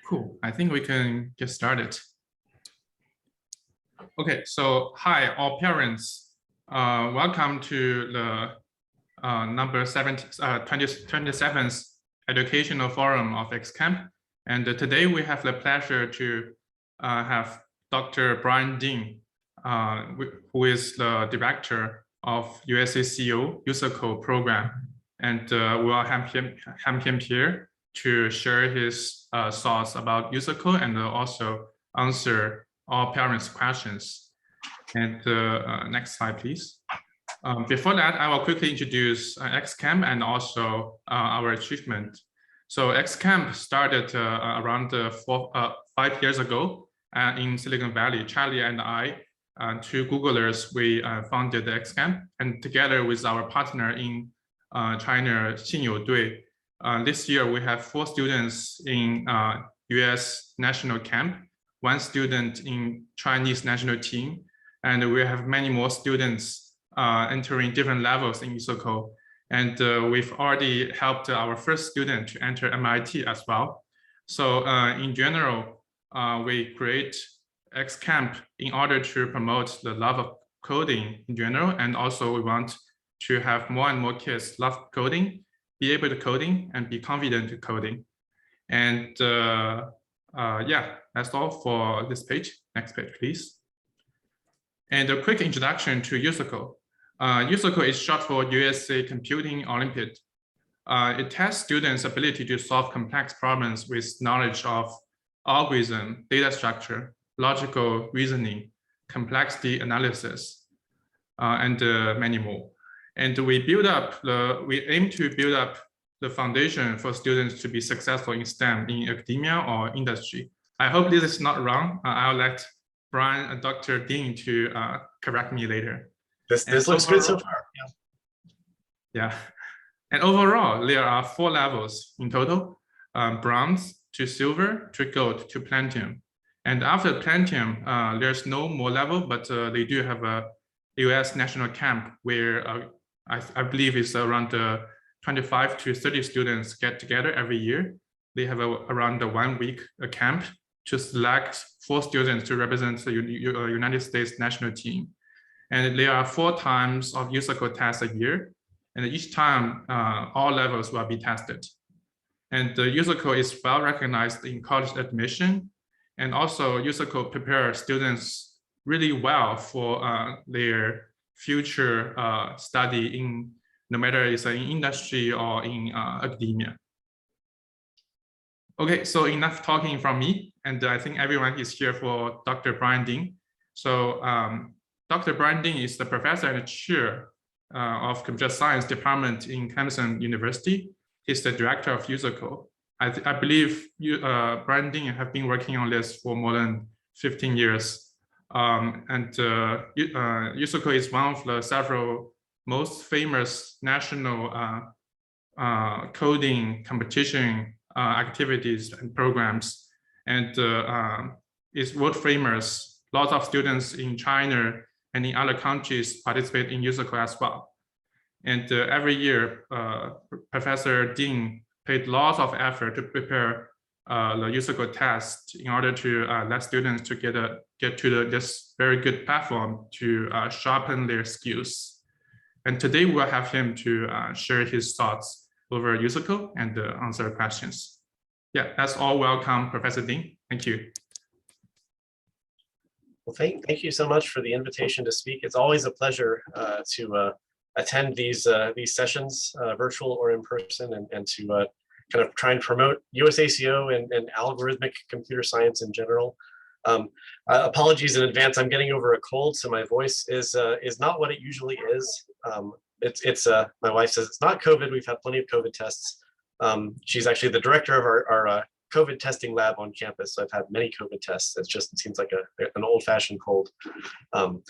Cool. I think we can get started. Okay, so hi, all parents. Welcome to the number 27th Educational Forum of Camp. And today we have the pleasure to have Dr. Brian Dean, who is the director of USACO program. And we'll have him here to share his thoughts about USACO and also answer all parents' questions. And next slide, please. Before that, I will quickly introduce Camp and also our achievement. So Camp started around 5 years ago in Silicon Valley. Charlie and I, two Googlers, we founded Camp, and together with our partner in China, Xinyu Dui. This year, we have 4 students in US National Camp, 1 student in Chinese national team, and we have many more students entering different levels in USACO. And we've already helped our first student to enter MIT as well. So in general, we create Camp in order to promote the love of coding in general, and also we want to have more and more kids love coding, be able to coding, and be confident to coding. And yeah, that's all for this page. Next page, please. And a quick introduction to USACO. USACO is short for USA Computing Olympiad. It tests students' ability to solve complex problems with knowledge of algorithm, data structure, logical reasoning, complexity analysis, and many more. And we aim to build up the foundation for students to be successful in STEM in academia or industry. I hope this is not wrong. I'll let Brian and Dr. Dean to correct me later. This looks good so far. Yeah. And overall, there are 4 levels in total: bronze to silver to gold to platinum. And after platinum, there's no more level, but they do have a US National Camp where I believe it's around 25 to 30 students get together every year. They have around a 1 week camp to select 4 students to represent the United States national team. And there are 4 times of USACO tests a year. And each time, all levels will be tested. And the USACO is well recognized in college admission. And also USACO prepares students really well for their future study in, no matter it's in industry or in academia. Okay, so enough talking from me, and I think everyone is here for Dr. Brian Dean. So Dr. Brian Dean is the professor and chair of Computer Science Department in Clemson University. He's the director of USACO. I believe Brian Dean have been working on this for more than 15 years. USACO is one of the several most famous national coding competition activities and programs, and is world famous. Lots of students in China and in other countries participate in USACO as well. And every year, Professor Dean paid lots of effort to prepare the USACO test in order to let students to get to this very good platform to sharpen their skills. And today we'll have him to share his thoughts over USACO and answer questions. Yeah, that's all. Welcome, Professor Dean. Thank you. Well, thank you so much for the invitation to speak. It's always a pleasure to attend these sessions, virtual or in person, and to kind of try and promote USACO and algorithmic computer science in general. Apologies in advance. I'm getting over a cold, so my voice is not what it usually is. My wife says it's not COVID. We've had plenty of COVID tests. She's actually the director of our COVID testing lab on campus. So I've had many COVID tests. It seems like an old-fashioned cold. So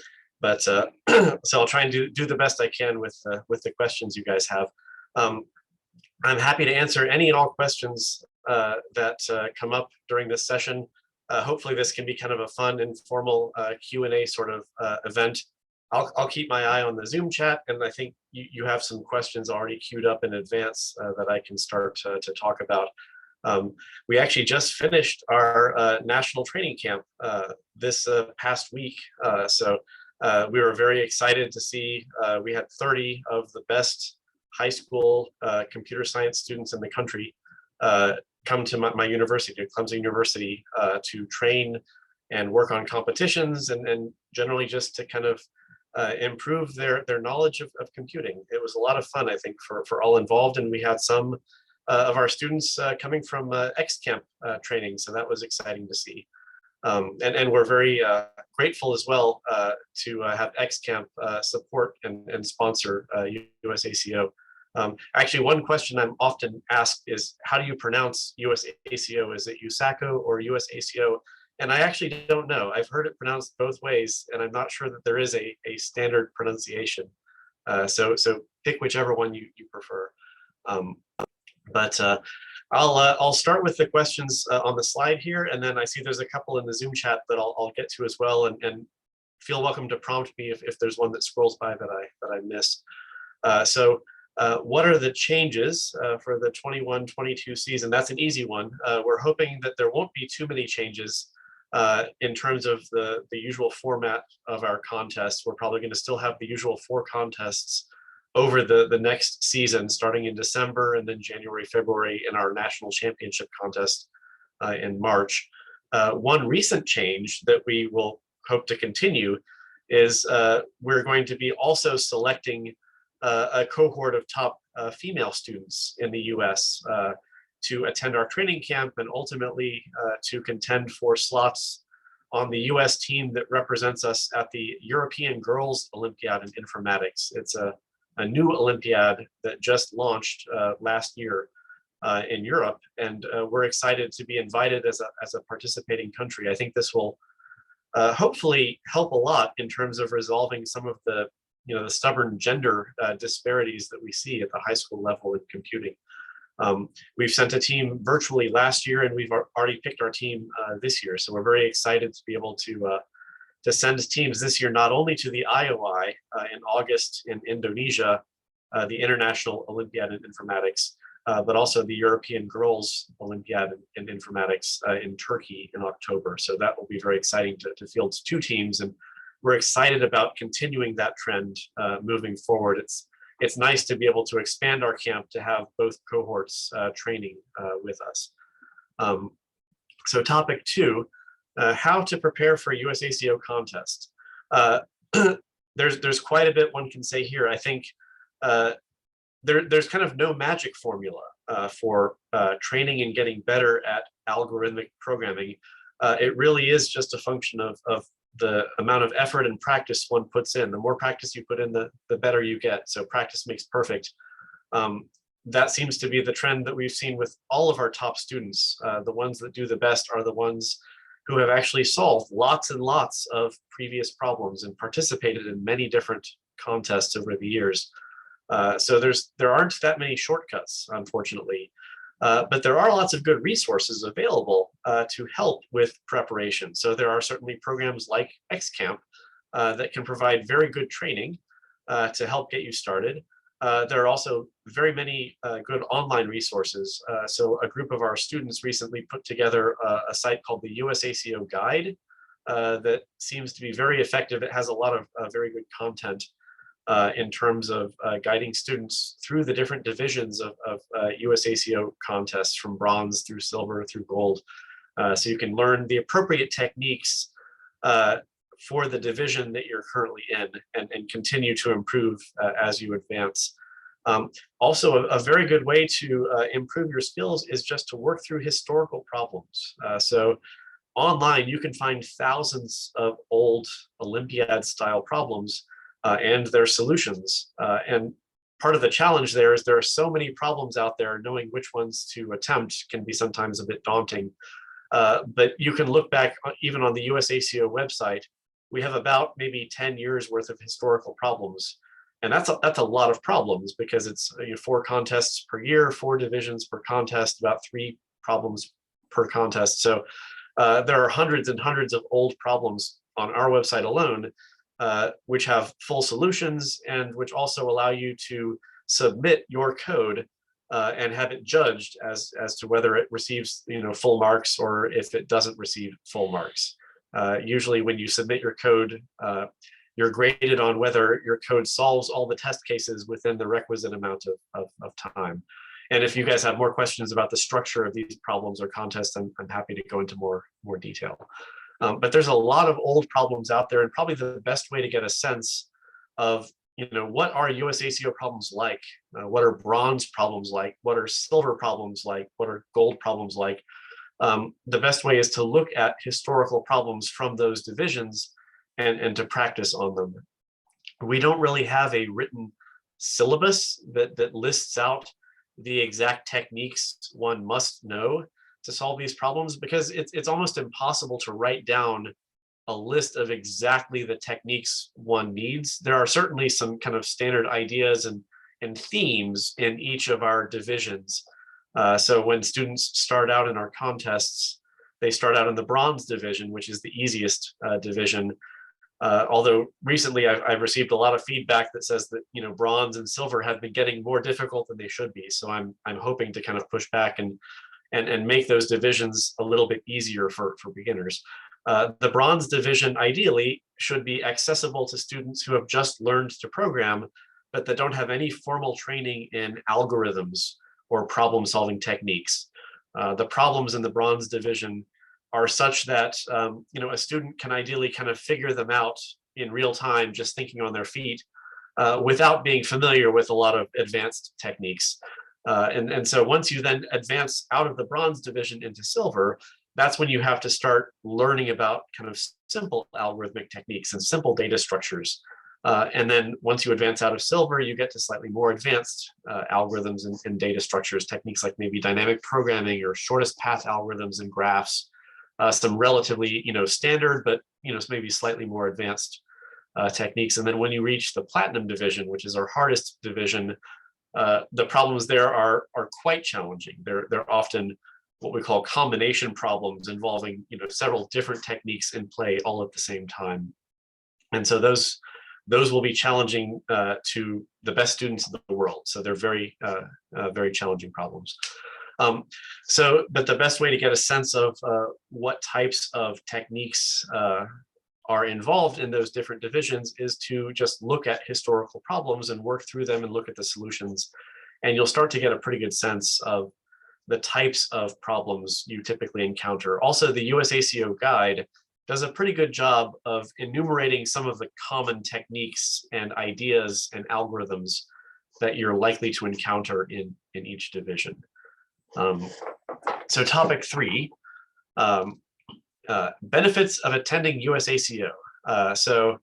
I'll try and do the best I can with the questions you guys have. I'm happy to answer any and all questions that come up during this session. hopefully this can be kind of a fun, informal Q&A sort of event. I'll keep my eye on the Zoom chat, and I think you have some questions already queued up in advance that I can start to talk about. We actually just finished our national training camp this past week. So we were very excited to see we had 30 of the best high school computer science students in the country come to my university, to Clemson University, to train and work on competitions and generally just to kind of improve their knowledge of computing. It was a lot of fun, I think, for all involved, and we had some of our students coming from Camp training, so that was exciting to see. And we're very grateful as well to have Camp support and sponsor USACO. Actually, one question I'm often asked is, how do you pronounce USACO? Is it USACO or USACO? And I actually don't know. I've heard it pronounced both ways, and I'm not sure that there is a standard pronunciation. So pick whichever one you prefer. But I'll start with the questions on the slide here, and then I see there's a couple in the Zoom chat that I'll get to as well, and feel welcome to prompt me if there's one that scrolls by that I miss. What are the changes for the 21-22 season? That's an easy one. We're hoping that there won't be too many changes in terms of the usual format of our contests. We're probably going to still have the usual 4 contests over the next season, starting in December and then January, February in our national championship contest in March. One recent change that we will hope to continue is we're going to be also selecting a cohort of top female students in the US to attend our training camp and ultimately to contend for slots on the US team that represents us at the European Girls Olympiad in Informatics. It's a new Olympiad that just launched last year in Europe, and we're excited to be invited as a participating country. I think this will hopefully help a lot in terms of resolving some of the stubborn gender disparities that we see at the high school level in computing. We've sent a team virtually last year, and we've already picked our team this year. So we're very excited to be able to send teams this year, not only to the IOI in August in Indonesia, the International Olympiad in Informatics, but also the European Girls Olympiad in Informatics in Turkey in October. So that will be very exciting to field 2 teams, and we're excited about continuing that trend moving forward. It's nice to be able to expand our camp to have both cohorts training with us. So topic 2, how to prepare for USACO contest. There's quite a bit one can say here. I think there's kind of no magic formula for training and getting better at algorithmic programming. It really is just a function of the amount of effort and practice one puts in. The more practice you put in, the better you get. So practice makes perfect. That seems to be the trend that we've seen with all of our top students. The ones that do the best are the ones who have actually solved lots and lots of previous problems and participated in many different contests over the years. So there aren't that many shortcuts, unfortunately. But there are lots of good resources available to help with preparation. So there are certainly programs like XCamp that can provide very good training to help get you started. There are also very many good online resources. So a group of our students recently put together a site called the USACO Guide that seems to be very effective. It has a lot of very good content in terms of guiding students through the different divisions of USACO contests, from bronze through silver through gold. So you can learn the appropriate techniques for the division that you're currently in and continue to improve as you advance. Also, a very good way to improve your skills is just to work through historical problems. So online, you can find thousands of old Olympiad style problems and their solutions. And part of the challenge there is there are so many problems out there, knowing which ones to attempt can be sometimes a bit daunting. But you can look back even on the USACO website. We have about maybe 10 years worth of historical problems. And that's a lot of problems, because it's 4 contests per year, 4 divisions per contest, about 3 problems per contest. So there are hundreds and hundreds of old problems on our website alone, which have full solutions and which also allow you to submit your code and have it judged as to whether it receives full marks or if it doesn't receive full marks. Usually when you submit your code, you're graded on whether your code solves all the test cases within the requisite amount of time. And if you guys have more questions about the structure of these problems or contests, I'm happy to go into more detail. But there's a lot of old problems out there, and probably the best way to get a sense of what are USACO problems like? What are bronze problems like? What are silver problems like? What are gold problems like? The best way is to look at historical problems from those divisions and to practice on them. We don't really have a written syllabus that lists out the exact techniques one must know to solve these problems, because it's almost impossible to write down a list of exactly the techniques one needs. There are certainly some kind of standard ideas and themes in each of our divisions. So when students start out in our contests, they start out in the bronze division, which is the easiest division. Although recently I've received a lot of feedback that says that bronze and silver have been getting more difficult than they should be. So I'm hoping to kind of push back and make those divisions a little bit easier for beginners. The bronze division ideally should be accessible to students who have just learned to program, but that don't have any formal training in algorithms or problem-solving techniques. The problems in the bronze division are such that a student can ideally kind of figure them out in real time, just thinking on their feet, without being familiar with a lot of advanced techniques. And so once you then advance out of the bronze division into silver, that's when you have to start learning about kind of simple algorithmic techniques and simple data structures. And then once you advance out of silver, you get to slightly more advanced algorithms and data structures, techniques like maybe dynamic programming or shortest path algorithms and graphs, some relatively standard, but maybe slightly more advanced techniques. And then when you reach the platinum division, which is our hardest division, the problems there are quite challenging. They're often what we call combination problems involving several different techniques in play all at the same time. And so those will be challenging to the best students in the world. So they're very, very challenging problems. But the best way to get a sense of what types of techniques are involved in those different divisions is to just look at historical problems and work through them and look at the solutions. And you'll start to get a pretty good sense of the types of problems you typically encounter. Also, the USACO guide does a pretty good job of enumerating some of the common techniques and ideas and algorithms that you're likely to encounter in each division. So topic 3, benefits of attending USACO. So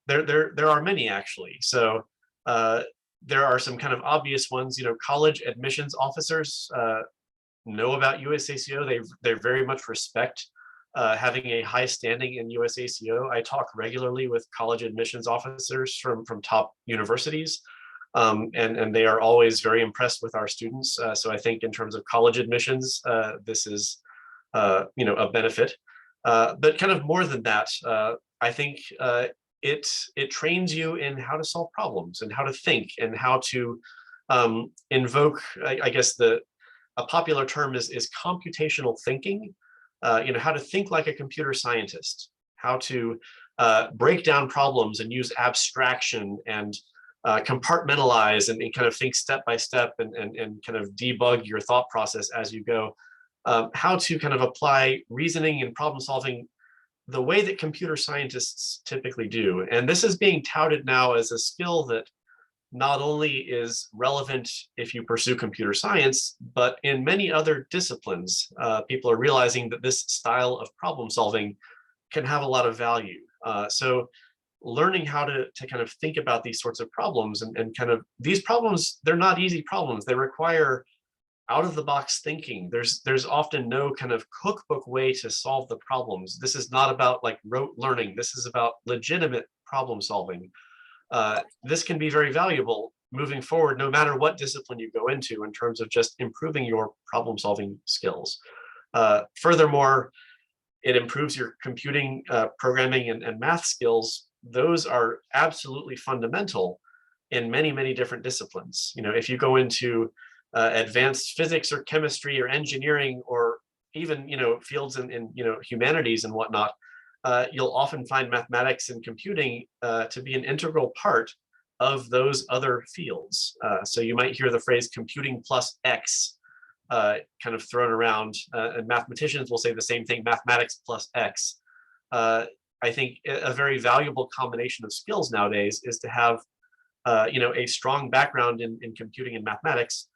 there are many actually. So there are some kind of obvious ones. College admissions officers know about USACO. They very much respect having a high standing in USACO. I talk regularly with college admissions officers from top universities, and they are always very impressed with our students. So I think in terms of college admissions, this is a benefit. But kind of more than that, I think it trains you in how to solve problems and how to think and how to invoke, I guess a popular term is computational thinking. How to think like a computer scientist, how to break down problems and use abstraction and compartmentalize and kind of think step by step and kind of debug your thought process as you go. How to kind of apply reasoning and problem solving the way that computer scientists typically do. And this is being touted now as a skill that not only is relevant if you pursue computer science, but in many other disciplines, people are realizing that this style of problem solving can have a lot of value. So learning how to kind of think about these sorts of problems and kind of these problems, they're not easy problems. They require out of the box thinking. There's often no kind of cookbook way to solve the problems. This is not about like rote learning. This is about legitimate problem solving. This can be very valuable moving forward, no matter what discipline you go into in terms of just improving your problem solving skills. Furthermore, it improves your computing, programming, and math skills. Those are absolutely fundamental in many, many different disciplines. If you go into advanced physics or chemistry or engineering, or even fields in humanities and whatnot, you'll often find mathematics and computing to be an integral part of those other fields. So you might hear the phrase computing plus X kind of thrown around, and mathematicians will say the same thing, mathematics plus X. I think a very valuable combination of skills nowadays is to have a strong background in computing and mathematics,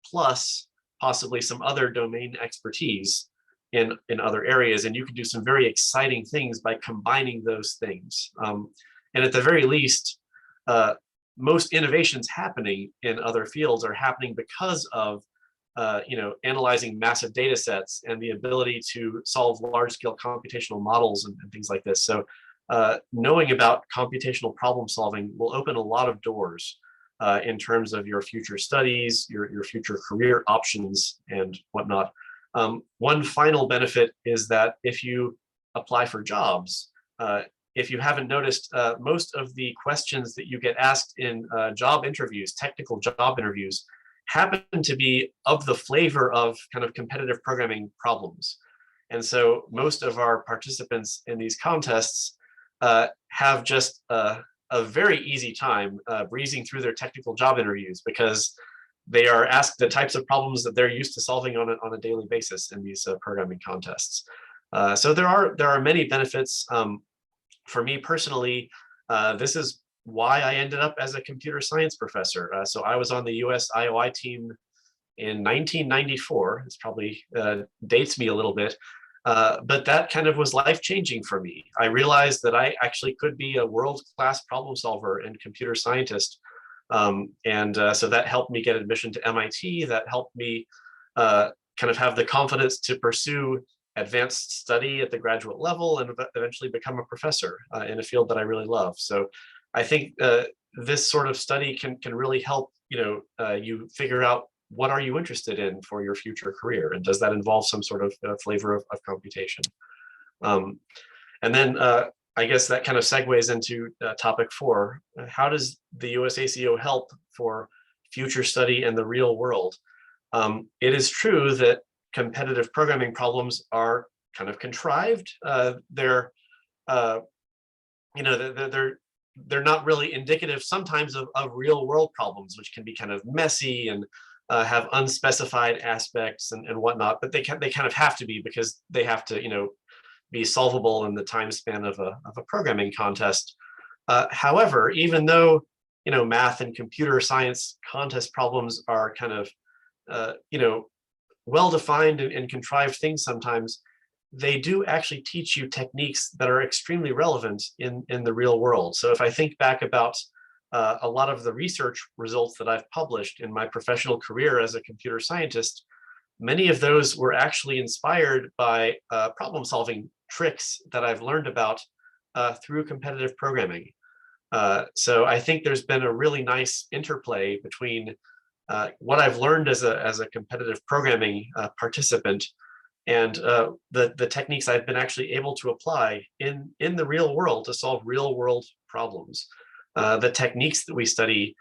plus possibly some other domain expertise in other areas, and you can do some very exciting things by combining those things. And at the very least, most innovations happening in other fields are happening because of analyzing massive data sets and the ability to solve large-scale computational models and things like this. So knowing about computational problem solving will open a lot of doors in terms of your future studies, your future career options, and whatnot. One final benefit is that if you apply for jobs, if you haven't noticed, most of the questions that you get asked in job interviews, technical job interviews, happen to be of the flavor of kind of competitive programming problems. And so most of our participants in these contests have just a very easy time breezing through their technical job interviews, because they are asked the types of problems that they're used to solving on a daily basis in these programming contests. So there are many benefits. For me personally, this is why I ended up as a computer science professor. So I was on the US IOI team in 1994. This probably dates me a little bit, but that kind of was life-changing for me. I realized that I actually could be a world-class problem solver and computer scientist. So that helped me get admission to MIT. That helped me kind of have the confidence to pursue advanced study at the graduate level and eventually become a professor in a field that I really love. So I think this sort of study can really help you figure out what are you interested in for your future career, and does that involve some sort of flavor of computation. And then I guess that kind of segues into topic 4. How does the USACO help for future study in the real world? It is true that competitive programming problems are kind of contrived. They're not really indicative sometimes of real world problems, which can be kind of messy and have unspecified aspects and whatnot. But they kind of have to be, because they have to be solvable in the time span of a programming contest. However, even though math and computer science contest problems are kind of well-defined and contrived things sometimes, they do actually teach you techniques that are extremely relevant in the real world. So if I think back about a lot of the research results that I've published in my professional career as a computer scientist, many of those were actually inspired by problem-solving tricks that I've learned about through competitive programming. So I think there's been a really nice interplay between what I've learned as a competitive programming participant and the techniques I've been actually able to apply in the real world to solve real world problems. The techniques that we study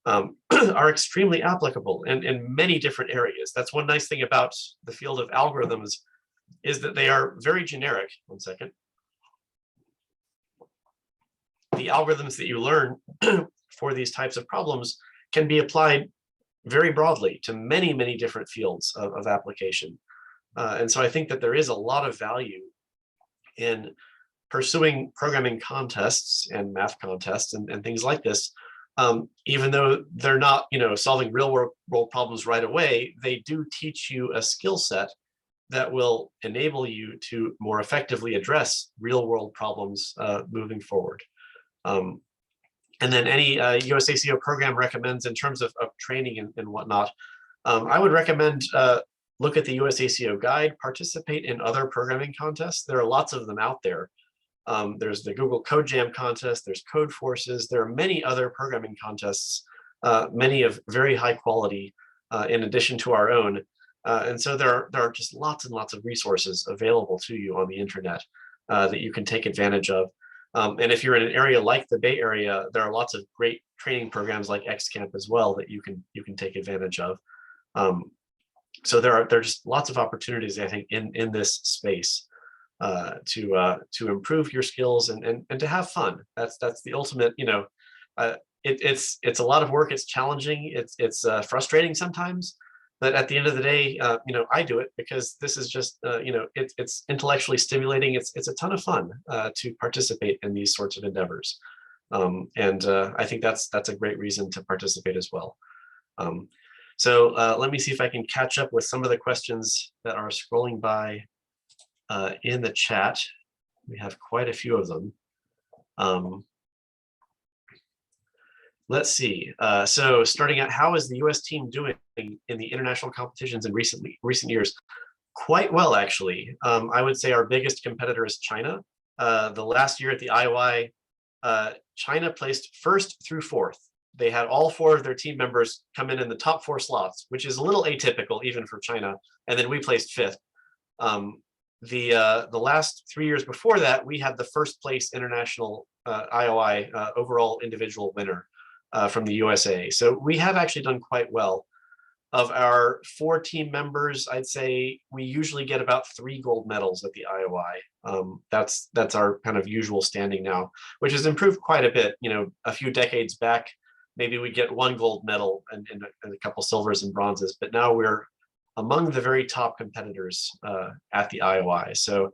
are extremely applicable in many different areas. That's one nice thing about the field of algorithms, is that they are very generic. One second. The algorithms that you learn for these types of problems can be applied very broadly to many, many different fields of application. And so I think that there is a lot of value in pursuing programming contests and math contests and things like this. Even though they're not solving real world problems right away, they do teach you a skill set that will enable you to more effectively address real world problems moving forward. And then any USACO program recommends in terms of training and whatnot, I would recommend look at the USACO guide, participate in other programming contests. There are lots of them out there. There's the Google Code Jam contest, there's Code Forces, there are many other programming contests, many of very high quality in addition to our own. And so there are just lots and lots of resources available to you on the internet that you can take advantage of. And if you're in an area like the Bay Area, there are lots of great training programs like XCamp as well that you can take advantage of. So there are just lots of opportunities, I think, in this space to improve your skills and to have fun. That's the ultimate. It's a lot of work. It's challenging. It's frustrating sometimes. But at the end of the day, I do it because this is just, it's intellectually stimulating. It's a ton of fun to participate in these sorts of endeavors. And I think that's a great reason to participate as well. So let me see if I can catch up with some of the questions that are scrolling by in the chat. We have quite a few of them. Let's see. So starting out, how is the US team doing in the international competitions in recent years? Quite well, actually. I would say our biggest competitor is China. The last year at the IOI, China placed 1st through 4th. They had all 4 of their team members come in the top 4 slots, which is a little atypical even for China. And then we placed 5th. The last 3 years before that, we had the 1st place international IOI overall individual winner from the USA. So we have actually done quite well. Of our 4 team members, I'd say we usually get about 3 gold medals at the IOI. That's our kind of usual standing now, which has improved quite a bit. A few decades back, maybe we'd get 1 gold medal and a couple silvers and bronzes, but now we're among the very top competitors at the IOI. So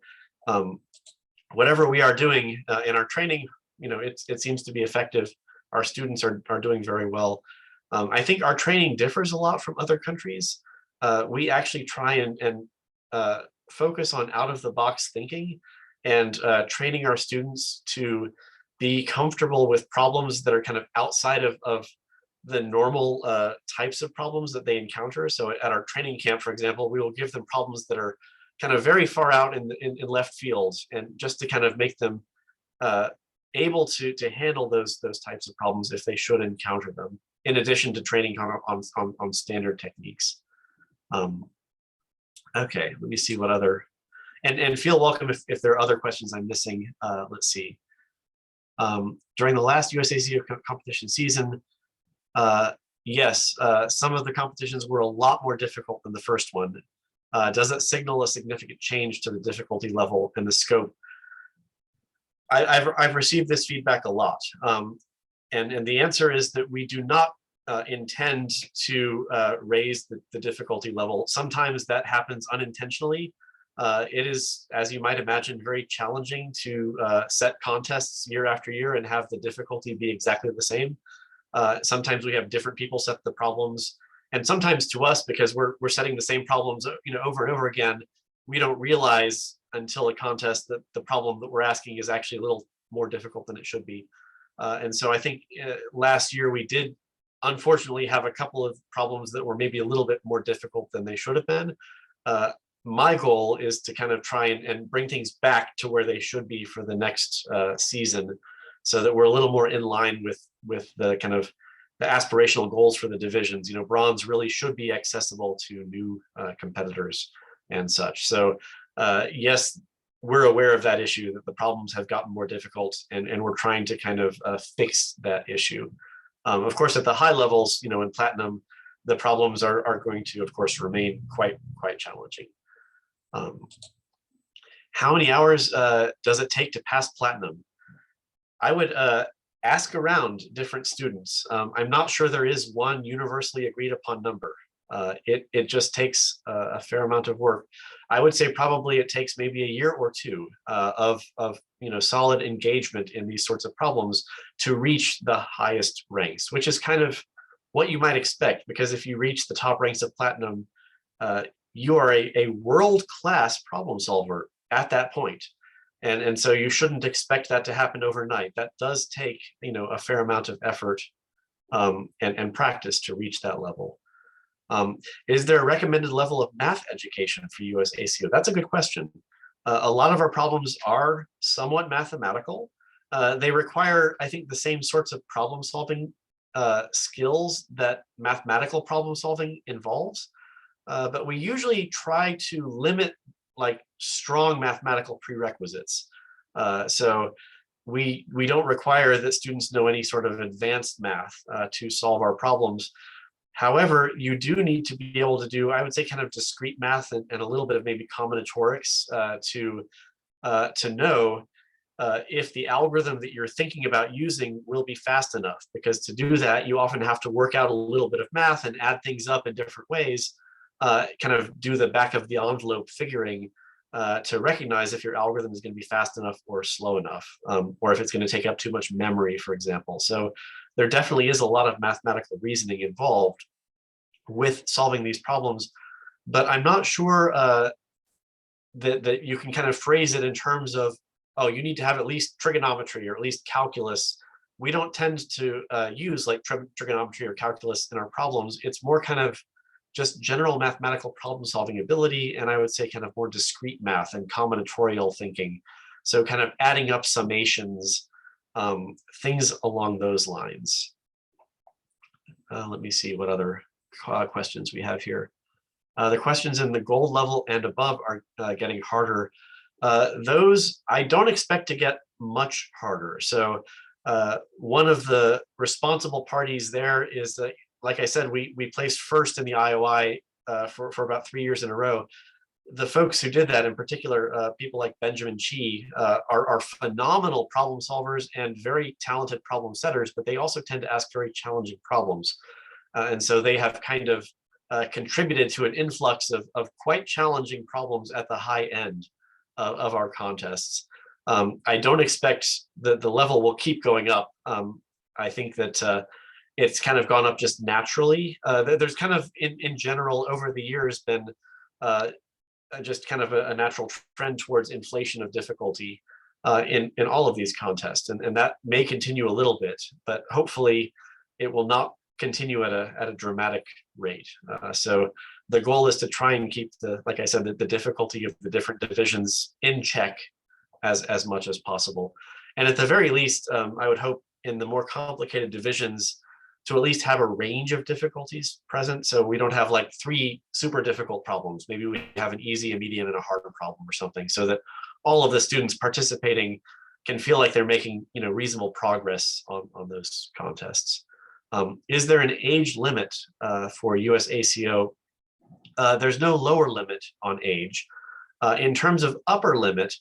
whatever we are doing in our training, it seems to be effective. Our students are doing very well. I think our training differs a lot from other countries. We actually try and focus on out-of-the-box thinking and training our students to be comfortable with problems that are kind of outside of the normal types of problems that they encounter. So at our training camp, for example, we will give them problems that are kind of very far out in left field, and just to kind of make them able to handle those types of problems if they should encounter them, in addition to training on standard techniques. Okay, let me see what other, and feel welcome if there are other questions I'm missing. Let's see. During the last USACO competition season, yes, some of the competitions were a lot more difficult than the first one. Does it signal a significant change to the difficulty level and the scope? I've received this feedback a lot, and the answer is that we do not intend to raise the difficulty level. Sometimes that happens unintentionally. It is, as you might imagine, very challenging to set contests year after year and have the difficulty be exactly the same. Sometimes we have different people set the problems, and sometimes to us, because we're setting the same problems over and over again, we don't realize until a contest that the problem that we're asking is actually a little more difficult than it should be. And so I think last year we did unfortunately have a couple of problems that were maybe a little bit more difficult than they should have been. My goal is to kind of try and bring things back to where they should be for the next season, so that we're a little more in line with the kind of the aspirational goals for the divisions. Bronze really should be accessible to new competitors and such. So yes, we're aware of that issue, that the problems have gotten more difficult, and we're trying to kind of fix that issue. Of course, at the high levels, in platinum, the problems are going to, of course, remain quite challenging. How many hours does it take to pass platinum? I would ask around different students. I'm not sure there is one universally agreed upon number. It just takes a fair amount of work. I would say probably it takes maybe a year or 2 of solid engagement in these sorts of problems to reach the highest ranks, which is kind of what you might expect, because if you reach the top ranks of platinum, you are a world-class problem solver at that point. And so you shouldn't expect that to happen overnight. That does take a fair amount of effort and practice to reach that level. Is there a recommended level of math education for USACO? That's a good question. A lot of our problems are somewhat mathematical. They require, I think, the same sorts of problem solving skills that mathematical problem solving involves. but we usually try to limit like strong mathematical prerequisites. So we don't require that students know any sort of advanced math to solve our problems. However, you do need to be able to do, I would say, kind of discrete math and a little bit of maybe combinatorics to know if the algorithm that you're thinking about using will be fast enough. Because to do that, you often have to work out a little bit of math and add things up in different ways, kind of do the back of the envelope figuring to recognize if your algorithm is going to be fast enough or slow enough, or if it's going to take up too much memory, for example. So there definitely is a lot of mathematical reasoning involved with solving these problems, but I'm not sure that you can kind of phrase it in terms of, oh, you need to have at least trigonometry or at least calculus. We don't tend to use like trigonometry or calculus in our problems. It's more kind of just general mathematical problem solving ability, and I would say kind of more discrete math and combinatorial thinking. So kind of adding up summations, things along those lines. Let me see what other questions we have here. The questions in the gold level and above are getting harder. Those I don't expect to get much harder. So one of the responsible parties there is that, like I said, we placed first in the IOI for about 3 years in a row. The folks who did that, in particular, people like Benjamin Chi, are phenomenal problem solvers and very talented problem setters, but they also tend to ask very challenging problems. And so they have kind of contributed to an influx of quite challenging problems at the high end of our contests. I don't expect that the level will keep going up. I think that it's kind of gone up just naturally. There's kind of, in general, over the years been just kind of a natural trend towards inflation of difficulty in all of these contests. And that may continue a little bit, but hopefully it will not continue at a dramatic rate. So the goal is to try and keep like I said, the difficulty of the different divisions in check as much as possible. And at the very least, I would hope in the more complicated divisions to at least have a range of difficulties present. So we don't have like 3 super difficult problems. Maybe we have an easy, a medium, and a harder problem or something, so that all of the students participating can feel like they're making reasonable progress on those contests. Is there an age limit for USACO? There's no lower limit on age. In terms of upper limit,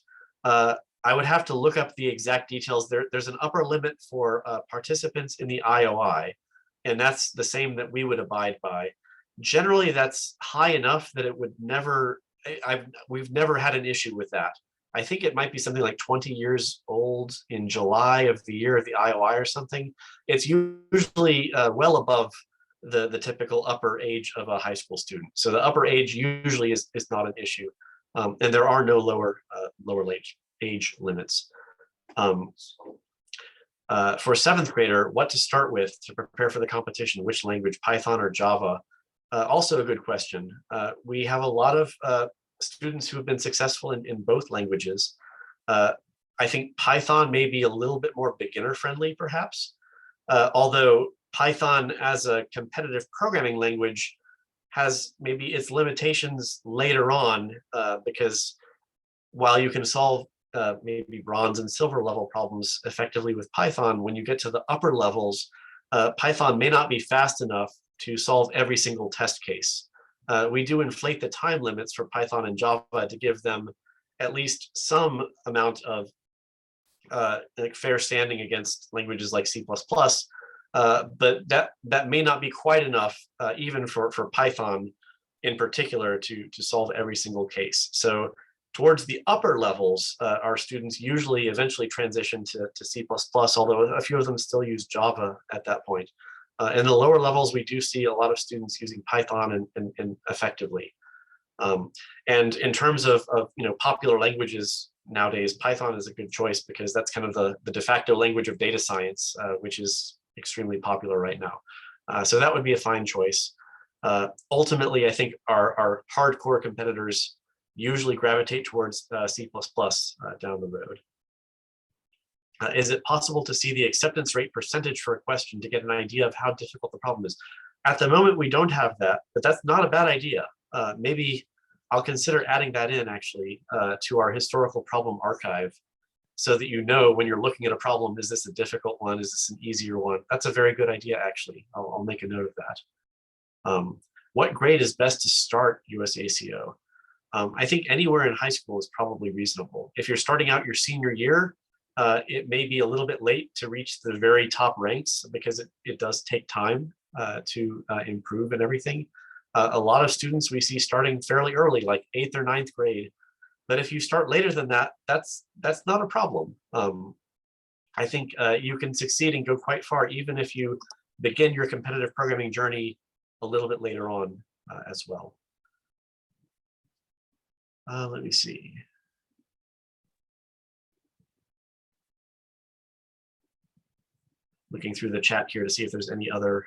I would have to look up the exact details. There's an upper limit for participants in the IOI, and that's the same that we would abide by. Generally, that's high enough that it would never, we've never had an issue with that. I think it might be something like 20 years old in July of the year of the IOI or something. It's usually well above the typical upper age of a high school student. So the upper age usually is not an issue. And there are no lower age limits. For 7th grader, what to start with to prepare for the competition, which language, Python or Java? Also a good question. We have a lot of students who have been successful in both languages. I think Python may be a little bit more beginner friendly, perhaps, although Python as a competitive programming language has maybe its limitations later on, because while you can solve maybe bronze and silver level problems effectively with Python, when you get to the upper levels, Python may not be fast enough to solve every single test case. We do inflate the time limits for Python and Java to give them at least some amount of like fair standing against languages like C++, but that may not be quite enough even for Python in particular to solve every single case. So towards the upper levels, our students usually eventually transition to C++, although a few of them still use Java at that point. In the lower levels, we do see a lot of students using Python and effectively. And in terms of popular languages nowadays, Python is a good choice because that's kind of the de facto language of data science, which is extremely popular right now. So that would be a fine choice. Ultimately, I think our hardcore competitors usually gravitate towards C++ down the road. Is it possible to see the acceptance rate percentage for a question to get an idea of how difficult the problem is? At the moment, we don't have that, but that's not a bad idea. maybe I'll consider adding that in actually to our historical problem archive, so that you know when you're looking at a problem, is this a difficult one? Is this an easier one? That's a very good idea, actually. I'll make a note of that. What grade is best to start USACO? I think anywhere in high school is probably reasonable. If you're starting out your senior year, it may be a little bit late to reach the very top ranks, because it does take time to improve and everything. A lot of students we see starting fairly early, like 8th or 9th grade. But if you start later than that, that's not a problem. I think you can succeed and go quite far, even if you begin your competitive programming journey a little bit later on as well. Let me see. Looking through the chat here to see if there's any other.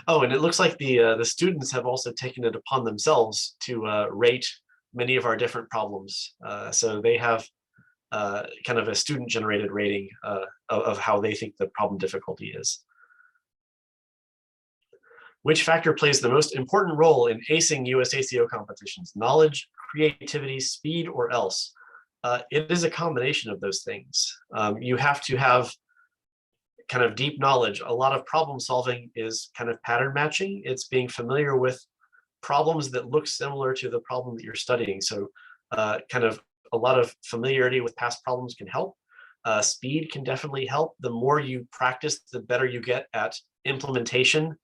Oh, and it looks like the students have also taken it upon themselves to rate many of our different problems. So they have kind of a student-generated rating of how they think the problem difficulty is. Which factor plays the most important role in acing USACO competitions? Knowledge, creativity, speed, or else? It is a combination of those things. You have to have kind of deep knowledge. A lot of problem solving is kind of pattern matching. It's being familiar with problems that look similar to the problem that you're studying. So kind of a lot of familiarity with past problems can help. Speed can definitely help. The more you practice, the better you get at implementation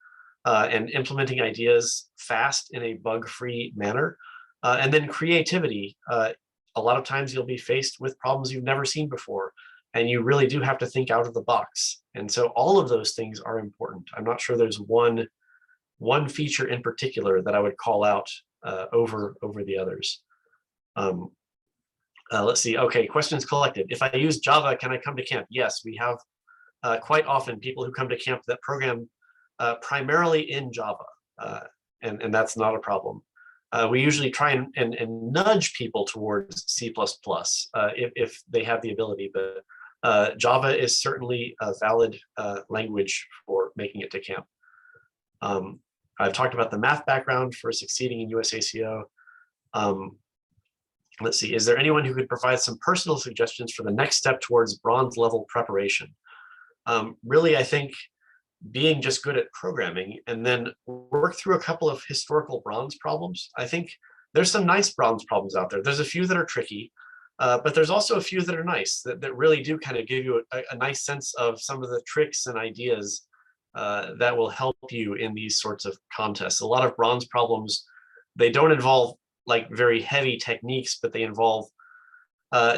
and implementing ideas fast in a bug-free manner. And then creativity. A lot of times you'll be faced with problems you've never seen before, and you really do have to think out of the box. And so all of those things are important. I'm not sure there's one feature in particular that I would call out over the others. Let's see. Okay, questions collected. If I use Java, can I come to camp? Yes, we have quite often people who come to camp that program primarily in Java, and that's not a problem. We usually try and nudge people towards C++ if they have the ability, but Java is certainly a valid language for making it to camp. I've talked about the math background for succeeding in USACO. Let's see, is there anyone who could provide some personal suggestions for the next step towards bronze level preparation? Really, I think being just good at programming and then work through a couple of historical bronze problems. I think there's some nice bronze problems out there. There's a few that are tricky, but there's also a few that are nice, that really do kind of give you a nice sense of some of the tricks and ideas that will help you in these sorts of contests. A lot of bronze problems, they don't involve like very heavy techniques, but they involve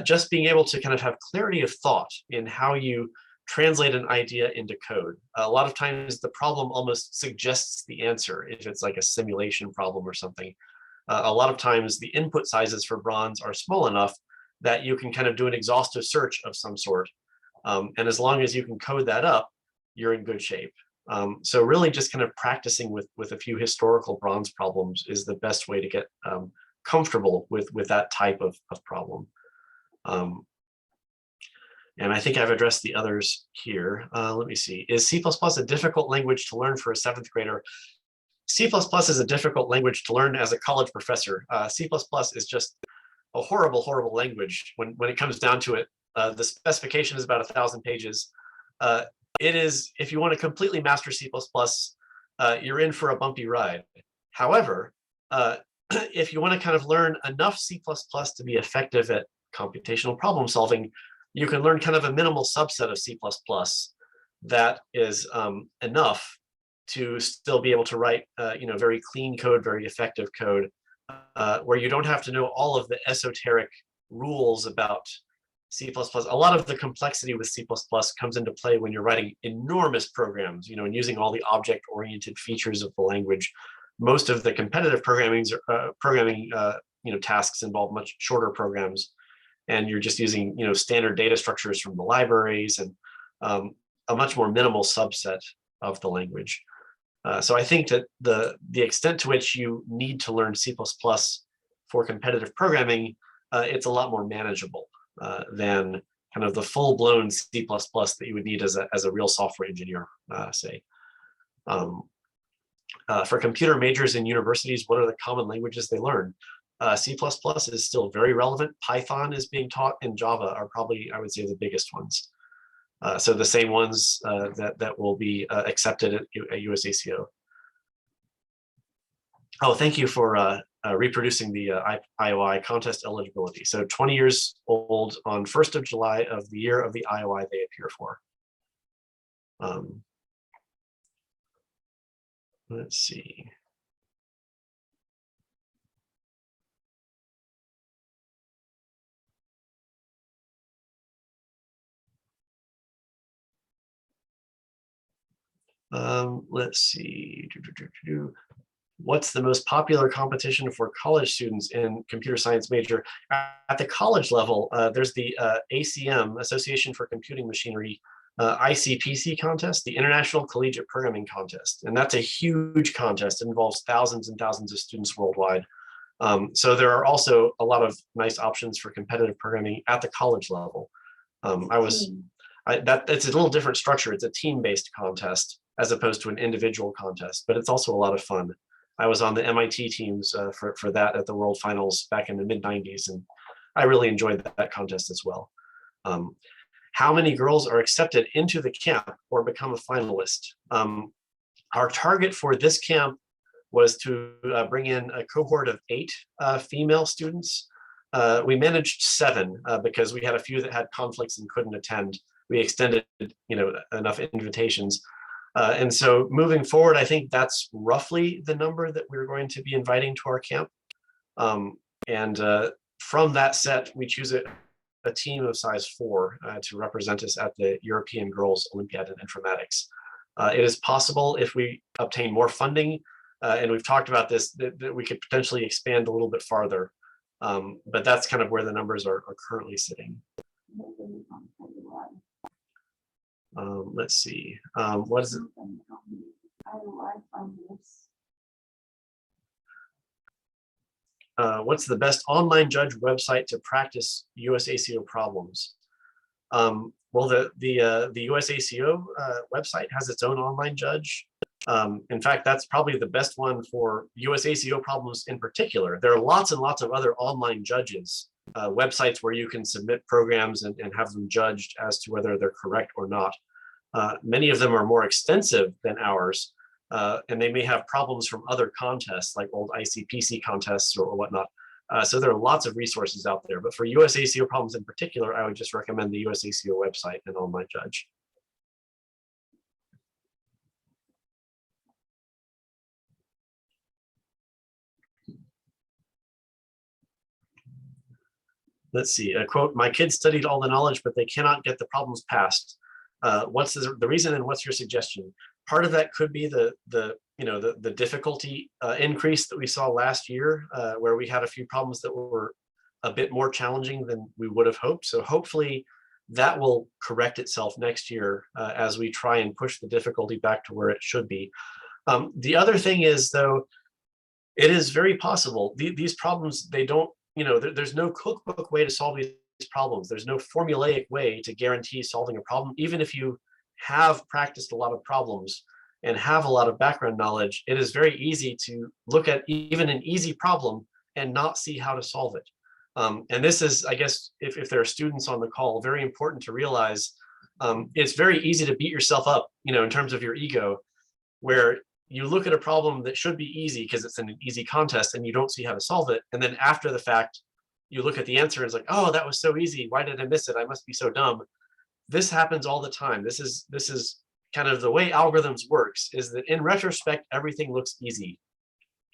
just being able to kind of have clarity of thought in how you translate an idea into code. A lot of times the problem almost suggests the answer if it's like a simulation problem or something. A lot of times the input sizes for bronze are small enough that you can kind of do an exhaustive search of some sort. And as long as you can code that up, you're in good shape. So really just kind of practicing with a few historical bronze problems is the best way to get comfortable with that type of problem. And I think I've addressed the others here. Let me see. Is C++ a difficult language to learn for a 7th grader? C++ is a difficult language to learn as a college professor. C++ is just a horrible, horrible language when it comes down to it. The specification is about 1,000 pages. It is, if you want to completely master C++, you're in for a bumpy ride. However, if you want to kind of learn enough C++ to be effective at computational problem solving, you can learn kind of a minimal subset of C++ that is enough to still be able to write very clean code, very effective code, where you don't have to know all of the esoteric rules about C++. A lot of the complexity with C++ comes into play when you're writing enormous programs, and using all the object-oriented features of the language. Most of the competitive programming tasks involve much shorter programs, and you're just using standard data structures from the libraries and a much more minimal subset of the language. So I think that the extent to which you need to learn C++ for competitive programming, it's a lot more manageable than kind of the full-blown C++ that you would need as a real software engineer, say. For computer majors in universities, what are the common languages they learn? C++ is still very relevant. Python is being taught, and Java are probably, I would say, the biggest ones. So the same ones that will be accepted at USACO. Oh, thank you for reproducing the IOI contest eligibility. So 20 years old on 1st of July of the year of the IOI they appear for. Let's see. Let's see. What's the most popular competition for college students in computer science major? At the college level, there's the ACM, Association for Computing Machinery, ICPC contest, the International Collegiate Programming Contest. And that's a huge contest. It involves thousands and thousands of students worldwide. So there are also a lot of nice options for competitive programming at the college level. It's a little different structure. It's a team-based contest as opposed to an individual contest, but it's also a lot of fun. I was on the MIT teams for that at the World Finals back in the mid-90s, and I really enjoyed that contest as well. How many girls are accepted into the camp or become a finalist? Our target for this camp was to bring in a cohort of 8 female students. We managed 7 because we had a few that had conflicts and couldn't attend. We extended, enough invitations. And so moving forward, I think that's roughly the number that we're going to be inviting to our camp. From that set, we choose a team of size 4 to represent us at the European Girls Olympiad in Informatics. It is possible if we obtain more funding, and we've talked about this, that we could potentially expand a little bit farther. But that's kind of where the numbers are currently sitting. Let's see. What is it? What's the best online judge website to practice USACO problems? Well, the USACO website has its own online judge. In fact, that's probably the best one for USACO problems in particular. There are lots and lots of other online judges, websites where you can submit programs and have them judged as to whether they're correct or not. Many of them are more extensive than ours, and they may have problems from other contests like old ICPC contests or whatnot. So there are lots of resources out there, but for USACO problems in particular, I would just recommend the USACO website and online judge. Let's see, a quote, "My kids studied all the knowledge, but they cannot get the problems passed. What's the reason and what's your suggestion?" Part of that could be the difficulty increase that we saw last year, where we had a few problems that were a bit more challenging than we would have hoped. So hopefully that will correct itself next year as we try and push the difficulty back to where it should be. The other thing is, though, it is very possible these problems, they don't, there's no cookbook way to solve these problems. There's no formulaic way to guarantee solving a problem. Even if you have practiced a lot of problems and have a lot of background knowledge, it is very easy to look at even an easy problem and not see how to solve it. And this is, I guess, if there are students on the call, very important to realize it's very easy to beat yourself up, in terms of your ego, where you look at a problem that should be easy because it's an easy contest and you don't see how to solve it. And then after the fact, you look at the answer and it's like, oh, that was so easy. Why did I miss it? I must be so dumb. This happens all the time. This is kind of the way algorithms works, is that in retrospect, everything looks easy.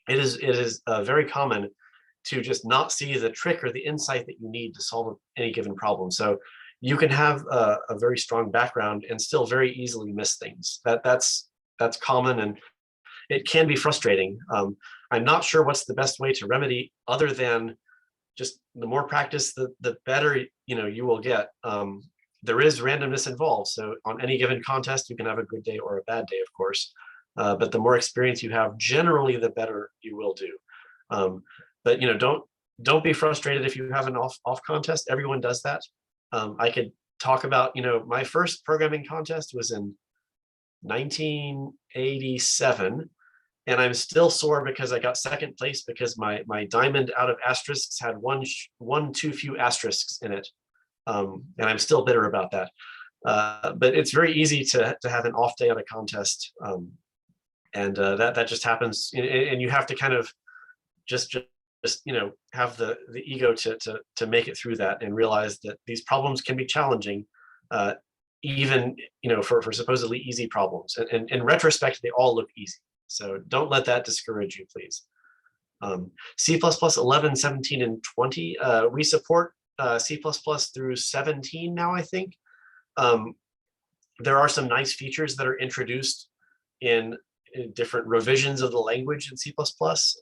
It is very common to just not see the trick or the insight that you need to solve any given problem. So you can have a very strong background and still very easily miss things. That's common, and it can be frustrating. I'm not sure what's the best way to remedy, other than just the more practice, the better you will get. There is randomness involved, so on any given contest, you can have a good day or a bad day, of course. But the more experience you have, generally, the better you will do. But don't be frustrated if you have an off contest. Everyone does that. I could talk about my first programming contest was in 1987, And I'm still sore because I got second place because my diamond out of asterisks had one too few asterisks in it. And I'm still bitter about that. But it's very easy to have an off day at a contest. And that just happens. And you have to kind of just have the ego to make it through that and realize that these problems can be challenging, even for supposedly easy problems. And in retrospect, they all look easy. So don't let that discourage you, please. C++ 11, 17, and 20. We support C++ through 17 now, I think. There are some nice features that are introduced in different revisions of the language in C++.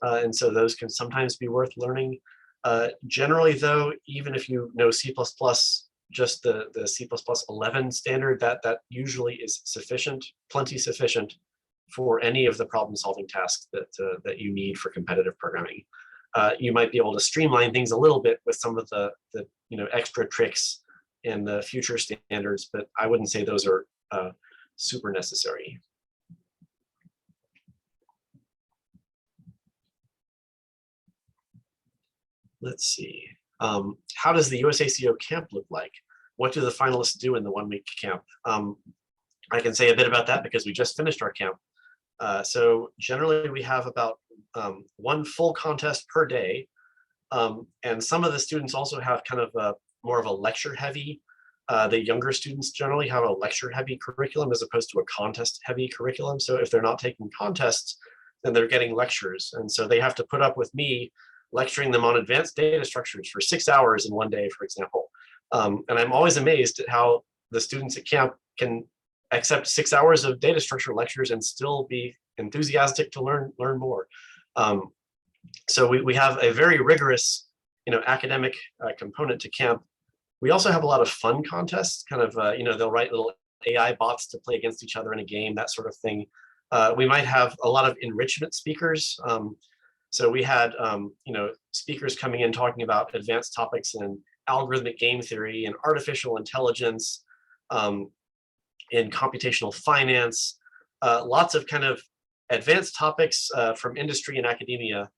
And so those can sometimes be worth learning. Generally, though, even if you know C++, just the C++ 11 standard, that usually is sufficient, plenty sufficient for any of the problem-solving tasks that you need for competitive programming. You might be able to streamline things a little bit with some of the extra tricks in the future standards, but I wouldn't say those are super necessary. Let's see. How does the USACO camp look like? What do the finalists do in the 1 week camp? I can say a bit about that because we just finished our camp. So generally we have about one full contest per day. And some of the students also have kind of more of a lecture heavy. The younger students generally have a lecture heavy curriculum as opposed to a contest heavy curriculum. So if they're not taking contests, then they're getting lectures. And so they have to put up with me lecturing them on advanced data structures for 6 hours in one day, for example. And I'm always amazed at how the students at camp can accept 6 hours of data structure lectures and still be enthusiastic to learn more. So we have a very rigorous, academic component to camp. We also have a lot of fun contests, kind of, they'll write little AI bots to play against each other in a game, that sort of thing. We might have a lot of enrichment speakers. So we had, speakers coming in talking about advanced topics in algorithmic game theory and artificial intelligence, in computational finance, lots of kind of advanced topics from industry and academia.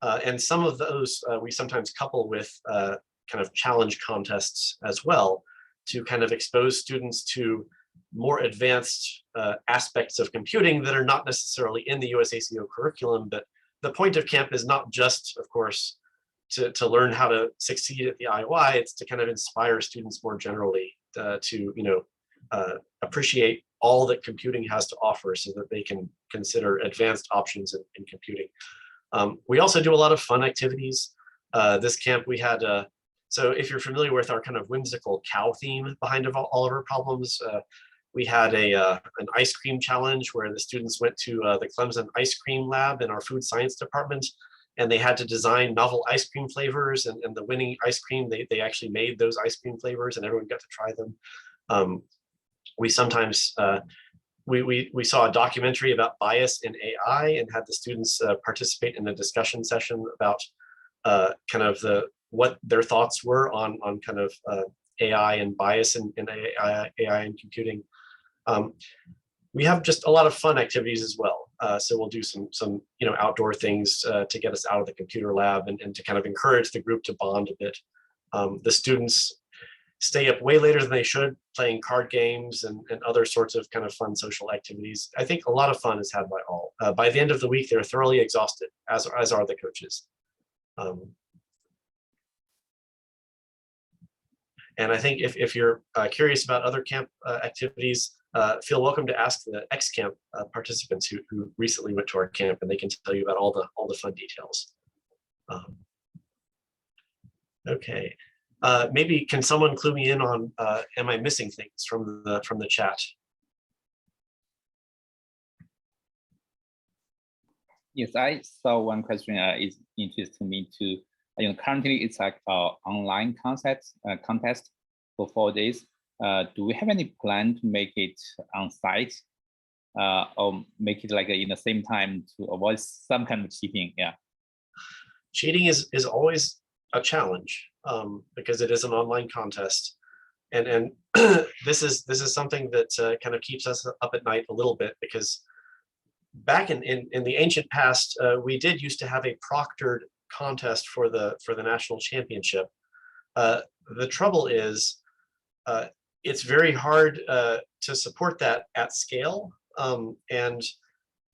And some of those we sometimes couple with kind of challenge contests as well to kind of expose students to more advanced aspects of computing that are not necessarily in the USACO curriculum. But the point of camp is not just, of course, to learn how to succeed at the IOI, it's to kind of inspire students more generally to appreciate all that computing has to offer so that they can consider advanced options in computing. We also do a lot of fun activities. This camp we had, so if you're familiar with our kind of whimsical cow theme behind all of our problems, we had an ice cream challenge where the students went to the Clemson ice cream lab in our food science department, and they had to design novel ice cream flavors, and the winning ice cream, they actually made those ice cream flavors and everyone got to try them. We sometimes, we saw a documentary about bias in AI and had the students participate in a discussion session about kind of what their thoughts were on kind of AI and bias in AI and computing. We have just a lot of fun activities as well. So we'll do some outdoor things to get us out of the computer lab and to kind of encourage the group to bond a bit. The students stay up way later than they should, playing card games and other sorts of kind of fun social activities. I think a lot of fun is had by all. By the end of the week, they're thoroughly exhausted, as are the coaches. And I think if you're curious about other camp activities, feel welcome to ask the ex-camp participants who recently went to our camp, and they can tell you about all the fun details. Okay. Maybe can someone clue me in on, am I missing things from the chat? Yes, I saw one question is interesting me too. Currently it's like online contest for 4 days. Do we have any plan to make it on site or make it like in the same time to avoid some kind of cheating? Yeah. Cheating is always a challenge because it is an online contest, and this is something that kind of keeps us up at night a little bit, because back in the ancient past, we did used to have a proctored contest for the national championship. The trouble is, it's very hard to support that at scale, and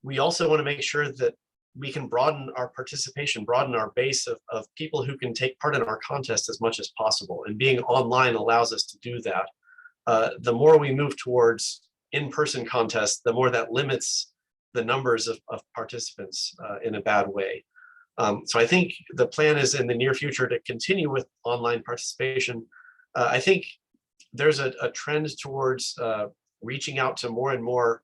we also want to make sure that we can broaden our participation, broaden our base of people who can take part in our contest as much as possible. And being online allows us to do that. The more we move towards in-person contests, the more that limits the numbers of participants in a bad way. So I think the plan is in the near future to continue with online participation. I think there's a trend towards reaching out to more and more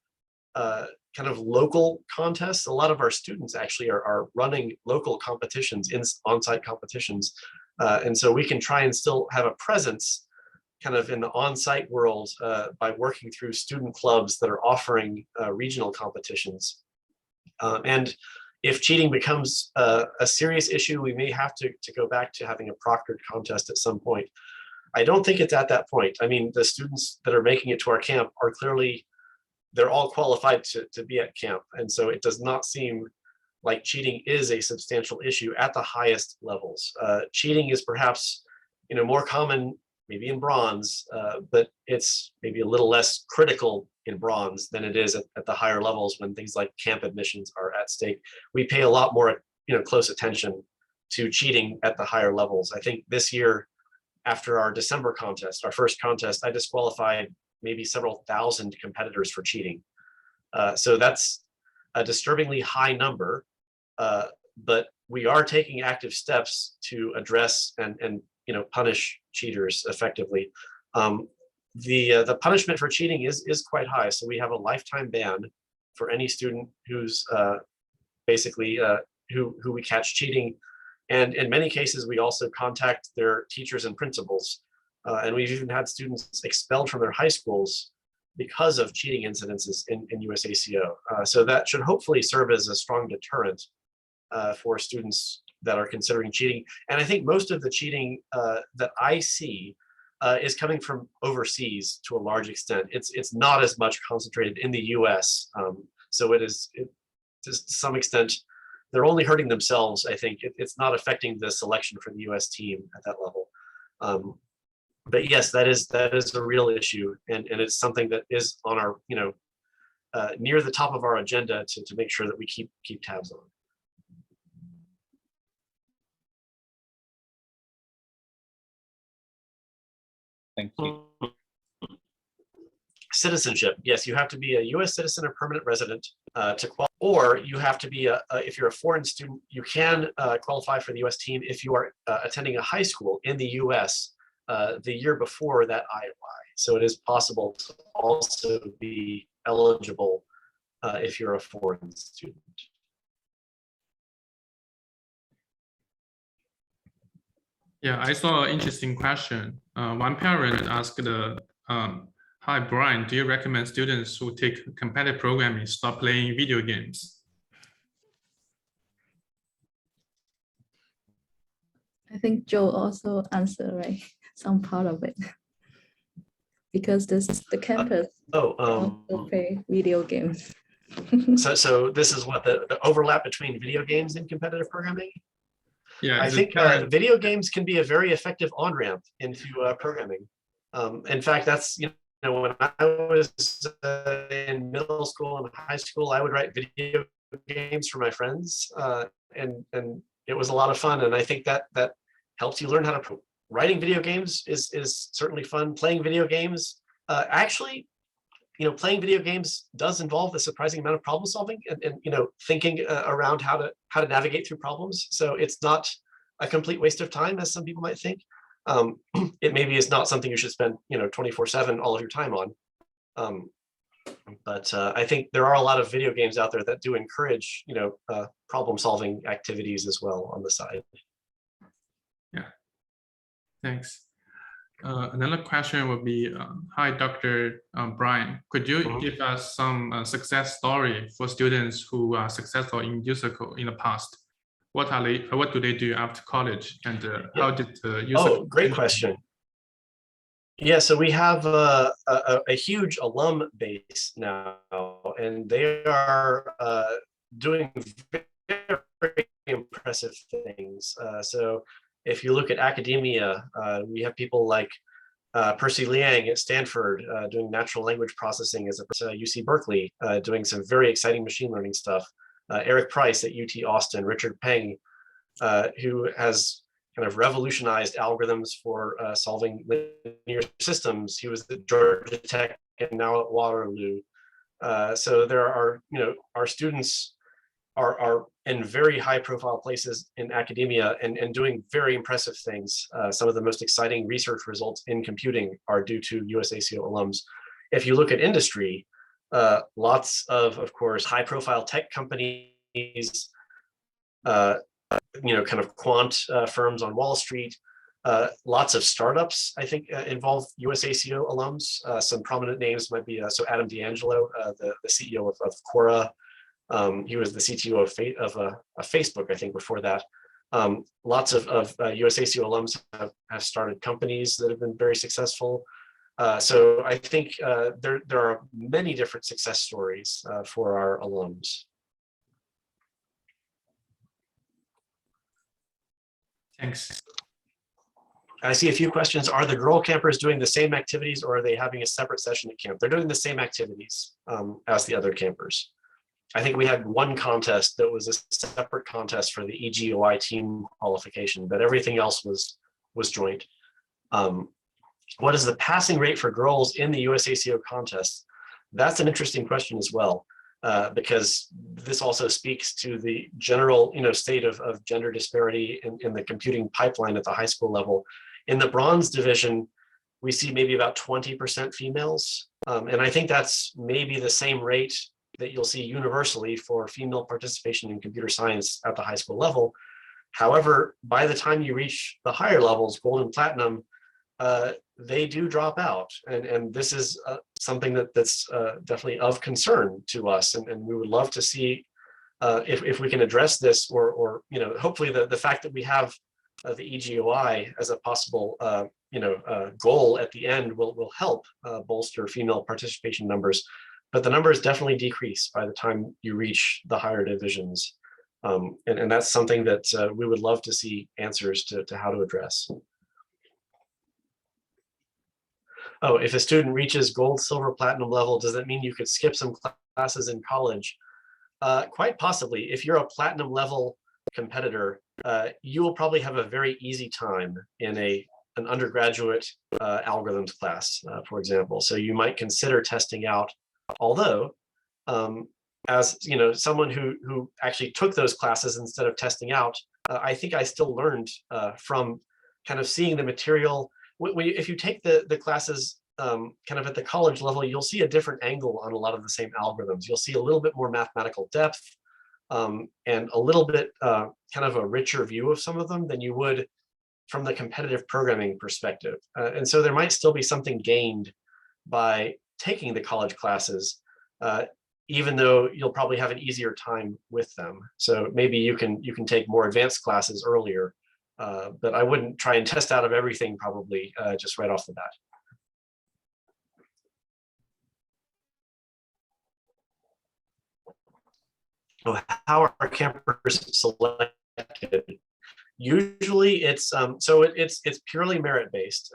kind of local contests. A lot of our students actually are running local competitions, on-site competitions. And so we can try and still have a presence kind of in the on-site world by working through student clubs that are offering regional competitions. And if cheating becomes a serious issue, we may have to go back to having a proctored contest at some point. I don't think it's at that point. I mean, the students that are making it to our camp are clearly, they're all qualified to be at camp. And so it does not seem like cheating is a substantial issue at the highest levels. Cheating is perhaps, more common maybe in bronze, but it's maybe a little less critical in bronze than it is at the higher levels when things like camp admissions are at stake. We pay a lot more, close attention to cheating at the higher levels. I think this year, after our December contest, our first contest, I disqualified maybe several thousand competitors for cheating. So that's a disturbingly high number, but we are taking active steps to address and punish cheaters effectively. The punishment for cheating is quite high. So we have a lifetime ban for any student who's basically who we catch cheating. And in many cases, we also contact their teachers and principals. And we've even had students expelled from their high schools because of cheating incidences in USACO. So that should hopefully serve as a strong deterrent for students that are considering cheating. And I think most of the cheating that I see is coming from overseas to a large extent. It's not as much concentrated in the US. So to some extent, they're only hurting themselves. I think it's not affecting the selection for the US team at that level. But yes, that is a real issue, and it's something that is on our, near the top of our agenda to make sure that we keep tabs on. Thank you. Citizenship. Yes, you have to be a US citizen or permanent resident to qualify, or you have to be if you're a foreign student, you can qualify for the US team if you are attending a high school in the US the year before that IOI. So it is possible to also be eligible if you're a foreign student. Yeah, I saw an interesting question. One parent asked, hi, Brian, do you recommend students who take competitive programming stop playing video games? I think Joe also answered, right? Some part of it. Because this is the campus also play video games. So this is what the overlap between video games and competitive programming? Yeah, I think video games can be a very effective on-ramp into programming. In fact, that's, when I was in middle school and high school, I would write video games for my friends, and it was a lot of fun. And I think that helps you learn how to. Writing video games is certainly fun. Playing video games, actually, playing video games does involve a surprising amount of problem solving and thinking around how to navigate through problems. So it's not a complete waste of time, as some people might think. It maybe is not something you should spend 24/7 all of your time on. But I think there are a lot of video games out there that do encourage problem solving activities as well on the side. Yeah, thanks. Another question would be, hi, Dr. Brian, could you give us some success story for students who are successful in USACO in the past? What do they do after college, and how did USACO? Oh, great question. Yeah, so we have a huge alum base now, and they are doing very impressive things. So if you look at academia, we have people like Percy Liang at Stanford doing natural language processing as a UC Berkeley, doing some very exciting machine learning stuff. Eric Price at UT Austin, Richard Peng, who has kind of revolutionized algorithms for solving linear systems. He was at Georgia Tech and now at Waterloo. So there are, our students are in very high profile places in academia and doing very impressive things. Some of the most exciting research results in computing are due to USACO alums. If you look at industry, lots of course, high profile tech companies, kind of quant firms on Wall Street, lots of startups, I think, involve USACO alums. Some prominent names might be, so Adam D'Angelo, the CEO of Quora. He was the CTO of Facebook, I think, before that. Lots of USACO alums have started companies that have been very successful. So I think there are many different success stories for our alums. Thanks. I see a few questions. Are the girl campers doing the same activities or are they having a separate session at camp? They're doing the same activities as the other campers. I think we had one contest that was a separate contest for the EGOI team qualification, but everything else was joint. What is the passing rate for girls in the USACO contest? That's an interesting question as well, because this also speaks to the general state of gender disparity in the computing pipeline at the high school level. In the bronze division, we see maybe about 20% females. And I think that's maybe the same rate that you'll see universally for female participation in computer science at the high school level. However, by the time you reach the higher levels, gold and platinum, they do drop out. And this is something that's definitely of concern to us. And we would love to see if we can address this or hopefully the fact that we have the EGOI as a possible goal at the end will help bolster female participation numbers. But the numbers definitely decrease by the time you reach the higher divisions. And that's something that we would love to see answers to how to address. Oh, if a student reaches gold, silver, platinum level, does that mean you could skip some classes in college? Quite possibly. If you're a platinum level competitor, you will probably have a very easy time in an undergraduate algorithms class, for example. So you might consider testing out. Although, as someone who actually took those classes instead of testing out, I think I still learned from kind of seeing the material. If you take the classes kind of at the college level, you'll see a different angle on a lot of the same algorithms. You'll see a little bit more mathematical depth and a little bit kind of a richer view of some of them than you would from the competitive programming perspective. And so there might still be something gained by taking the college classes, even though you'll probably have an easier time with them. So maybe you can take more advanced classes earlier, but I wouldn't try and test out of everything probably just right off the bat. So how are campers selected? Usually it's it's purely merit based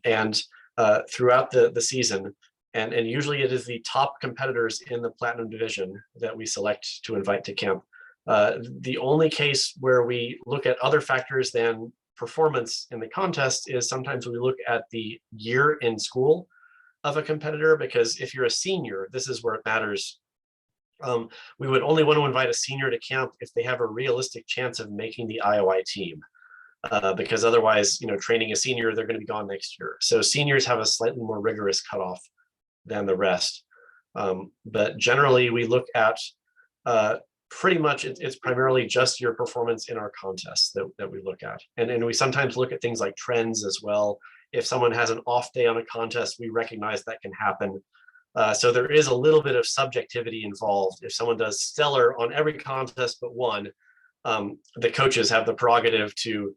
and throughout the season. And usually it is the top competitors in the platinum division that we select to invite to camp. The only case where we look at other factors than performance in the contest is sometimes we look at the year in school of a competitor, because if you're a senior, this is where it matters. We would only want to invite a senior to camp if they have a realistic chance of making the IOI team. Because otherwise, training a senior, they're going to be gone next year. So seniors have a slightly more rigorous cutoff than the rest. But generally, we look at pretty much, it's primarily just your performance in our contests that we look at. And we sometimes look at things like trends as well. If someone has an off day on a contest, we recognize that can happen. So there is a little bit of subjectivity involved. If someone does stellar on every contest but one, the coaches have the prerogative to,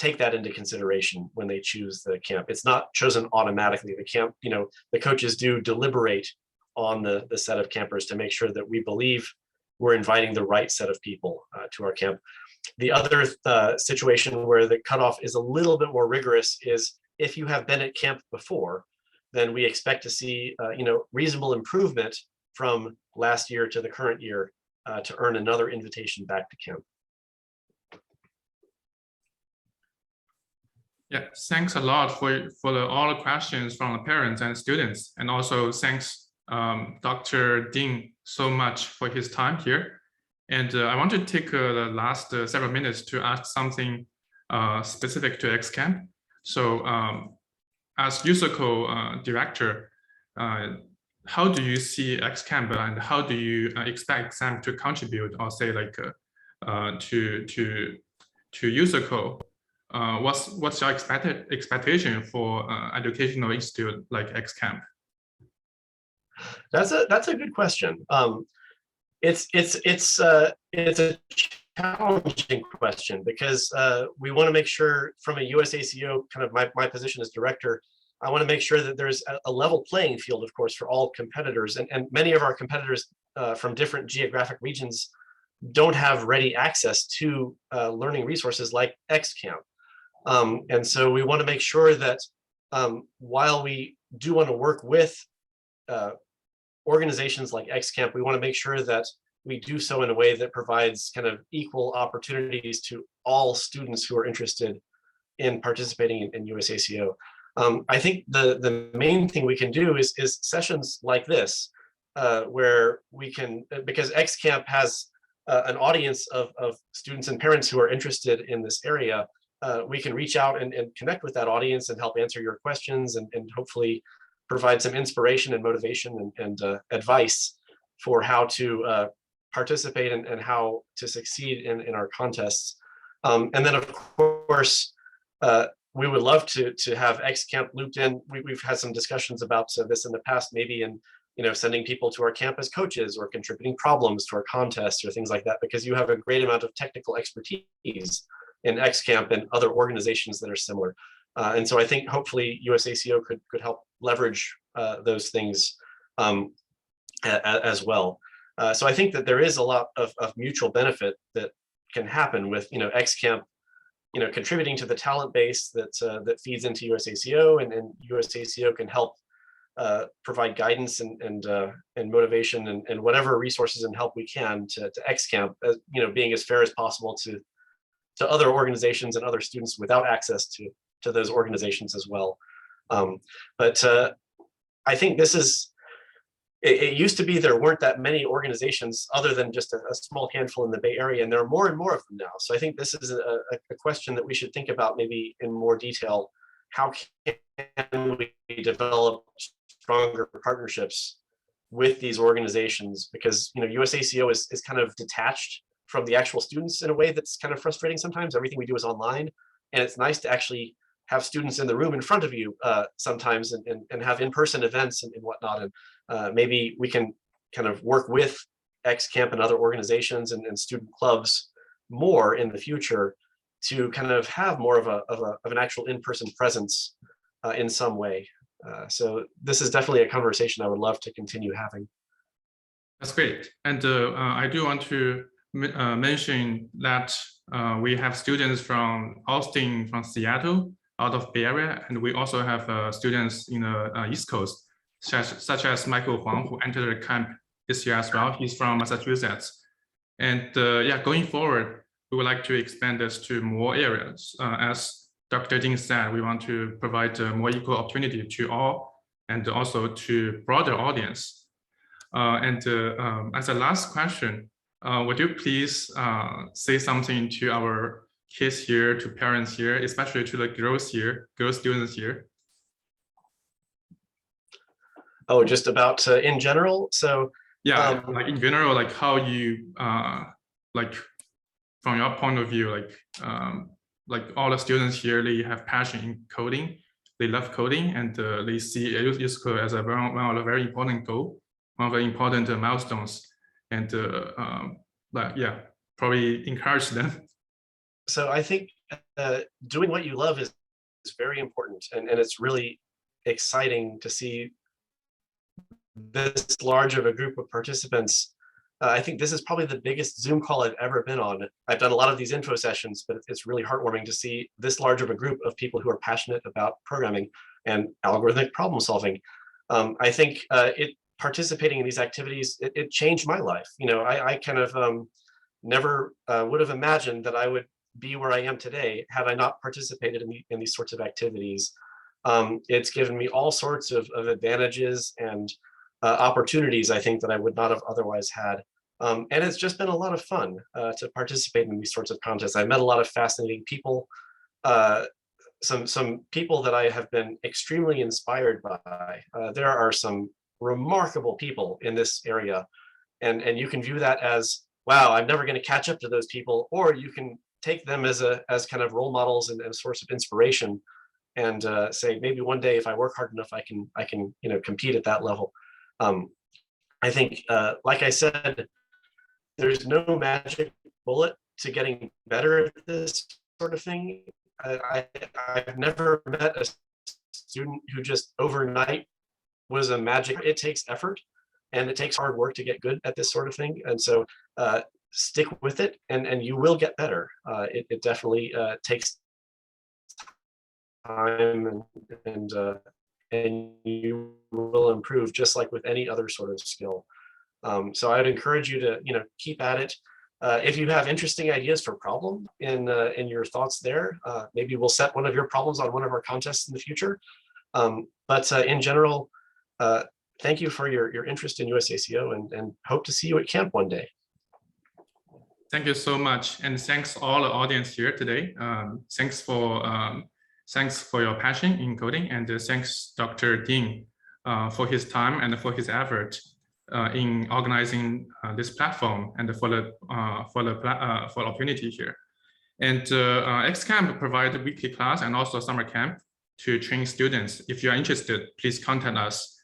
take that into consideration when they choose the camp. It's not chosen automatically. The camp, the coaches do deliberate on the set of campers to make sure that we believe we're inviting the right set of people to our camp. The other situation where the cutoff is a little bit more rigorous is if you have been at camp before, then we expect to see reasonable improvement from last year to the current year to earn another invitation back to camp. Yeah, thanks a lot for all the questions from the parents and students, and also thanks Dr. Dean so much for his time here. And I want to take the last several minutes to ask something specific to XCamp. So as USACO director, how do you see XCamp and how do you expect XCamp to contribute, or say like to USACO? What's your expectation for educational institute like XCamp? That's a good question. It's a challenging question because we want to make sure from a USACO, kind of my position as director, I want to make sure that there's a level playing field, of course, for all competitors. And many of our competitors from different geographic regions don't have ready access to learning resources like XCamp. And so we want to make sure that while we do want to work with organizations like XCamp, we want to make sure that we do so in a way that provides kind of equal opportunities to all students who are interested in participating in USACO. I think the main thing we can do is sessions like this, where we can, because XCamp has an audience of students and parents who are interested in this area, we can reach out and connect with that audience and help answer your questions and hopefully provide some inspiration and motivation and advice for how to participate and how to succeed in our contests. And then of course, we would love to have XCamp looped in. We've had some discussions about this in the past, maybe in sending people to our camp as coaches or contributing problems to our contests or things like that, because you have a great amount of technical expertise in XCamp and other organizations that are similar. And so I think hopefully USACO could help leverage those things as well. So I think that there is a lot of mutual benefit that can happen with XCamp contributing to the talent base that feeds into USACO, and USACO can help provide guidance and motivation and whatever resources and help we can to XCamp, being as fair as possible to other organizations and other students without access to those organizations as well. But I think this is, it used to be there weren't that many organizations other than just a small handful in the Bay Area, and there are more and more of them now. So I think this is a question that we should think about maybe in more detail. How can we develop stronger partnerships with these organizations? Because USACO is kind of detached from the actual students in a way that's kind of frustrating sometimes. Everything we do is online, and it's nice to actually have students in the room in front of you sometimes and have in-person events and whatnot. And maybe we can kind of work with XCamp and other organizations and student clubs more in the future to kind of have more of an actual in-person presence in some way. So this is definitely a conversation I would love to continue having. That's great. And I do want to mention that we have students from Austin, from Seattle, out of Bay Area, and we also have students in the East Coast, such as Michael Huang, who entered the camp this year as well. He's from Massachusetts. And yeah, going forward, we would like to expand this to more areas. As Dr. Ding said, we want to provide more equal opportunity to all and also to broader audience. And as a last question, would you please say something to our kids here, to parents here, especially to the girls students here? Oh, just about in general? So yeah, like in general, like how you like from your point of view, like all the students here, they have passion in coding, they love coding, and they see USACO as one of the very important goal, one of the important milestones, and yeah, probably encourage them. So I think doing what you love is very important, and it's really exciting to see this large of a group of participants. I think this is probably the biggest Zoom call I've ever been on. I've done a lot of these info sessions, but it's really heartwarming to see this large of a group of people who are passionate about programming and algorithmic problem solving. I think participating in these activities, it changed my life. You know, I kind of never would have imagined that I would be where I am today had I not participated in these sorts of activities. It's given me all sorts of advantages and opportunities, I think, that I would not have otherwise had. And it's just been a lot of fun to participate in these sorts of contests. I met a lot of fascinating people, some people that I have been extremely inspired by. There are some remarkable people in this area, and you can view that as, wow, I'm never going to catch up to those people, or you can take them as kind of role models and a source of inspiration, and say, maybe one day if I work hard enough, I can compete at that level. I think, like I said, there's no magic bullet to getting better at this sort of thing. I've never met a student who just overnight was a magic. It takes effort and it takes hard work to get good at this sort of thing. And so stick with it, and you will get better. It definitely takes time, and you will improve, just like with any other sort of skill. So I'd encourage you to keep at it. If you have interesting ideas for problem in your thoughts there, maybe we'll set one of your problems on one of our contests in the future. But in general, thank you for your interest in USACO, and hope to see you at camp one day. Thank you so much, and thanks all the audience here today. Thanks for your passion in coding, and thanks Dr. Dean for his time and for his effort in organizing this platform and for the opportunity here. And XCamp provides weekly class and also summer camp to train students. If you are interested, please contact us.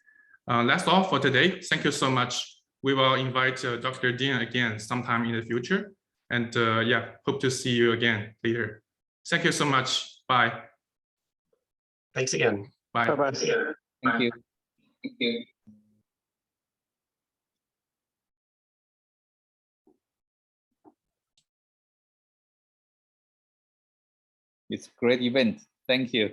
That's all for today. Thank you so much. We will invite Dr. Dean again sometime in the future. And yeah, hope to see you again later. Thank you so much. Bye. Thanks again. Bye. Bye-bye. Thank you. Thank you. It's a great event. Thank you.